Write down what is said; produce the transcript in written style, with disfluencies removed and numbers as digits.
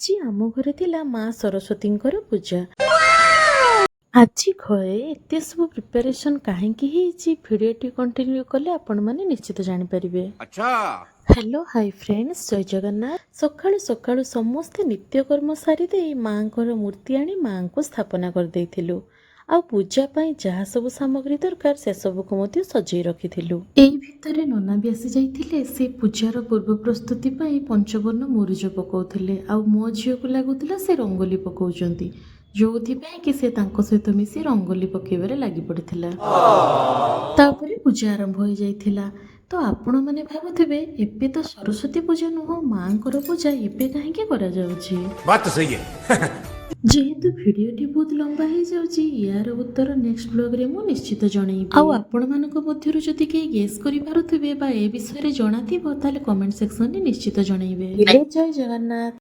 ଆଜି ଆମ ଘରେ ଥିଲା ମା ସରସ୍ୱତୀଙ୍କର ପୂଜା। ଆଜି ଘରେ ଏତେ ସବୁ ପ୍ରିପାରେସନ୍ କାହିଁକି ହେଇଛି ଭିଡ଼ିଓଟି କଣ୍ଟିନ୍ୟୁ କଲେ ଆପଣମାନେ ନିଶ୍ଚିତ ଜାଣିପାରିବେ। अच्छा ହ୍ୟାଲୋ ହାଇ ଫ୍ରେଣ୍ଡସ୍, ଜୟ ଜଗନ୍ନାଥ। ସକାଳୁ ସକାଳୁ ସମସ୍ତେ ନିତ୍ୟକର୍ମ ସାରି ଦେଇ ମାଙ୍କର ମୂର୍ତ୍ତି ଆଣି ମାଙ୍କୁ ସ୍ଥାପନା କରିଦେଇଥିଲୁ। ଆଉ ପୂଜା ପାଇଁ ଯାହା ସବୁ ସାମଗ୍ରୀ ଦରକାର ସେସବୁକୁ ମଧ୍ୟ ସଜେଇ ରଖିଥିଲୁ। ଏଇ ଭିତରେ ନନା ବି ଆସି ଯାଇଥିଲେ। ସେ ପୂଜାର ପୂର୍ବ ପ୍ରସ୍ତୁତି ପାଇଁ ପଞ୍ଚବର୍ଣ୍ଣ ମୁରୁଜ ପକାଉଥିଲେ। ଆଉ ମୋ ଝିଅକୁ ଲାଗୁଥିଲା ସେ ରଙ୍ଗୋଲି ପକାଉଛନ୍ତି, ଯୋଉଥିପାଇଁ କି ସେ ତାଙ୍କ ସହିତ ମିଶି ରଙ୍ଗୋଲି ପକେଇବାରେ ଲାଗି ପଡ଼ିଥିଲା। ତାପରେ ପୂଜା ଆରମ୍ଭ ହୋଇଯାଇଥିଲା। ତ ଆପଣମାନେ ଭାବୁଥିବେ ଏବେ ତ ସରସ୍ୱତୀ ପୂଜା ନୁହଁ, ମାଙ୍କର ପୂଜା ଏବେ କାହିଁକି କରାଯାଉଛି? बात तो सही है। ଯେହେତୁ ଭିଡ଼ିଓଟି ବହୁତ ଲମ୍ବା ହେଇଯାଉଛି, ୟାର ଉତ୍ତର ନେକ୍ସଟ ବ୍ଲଗରେ ମୁଁ ନିଶ୍ଚିତ ଜଣେଇବି। ଆଉ ଆପଣମାନଙ୍କ ମଧ୍ୟରୁ ଯଦି କେହି ଗେସ୍ କରିପାରୁଥିବେ ବା ଏ ବିଷୟରେ ଜଣାଥିବ ତାହେଲେ କମେଣ୍ଟ ସେକ୍ସନରେ ନିଶ୍ଚିତ ଜଣେଇବେ। ଜୟ ଜଗନ୍ନାଥ।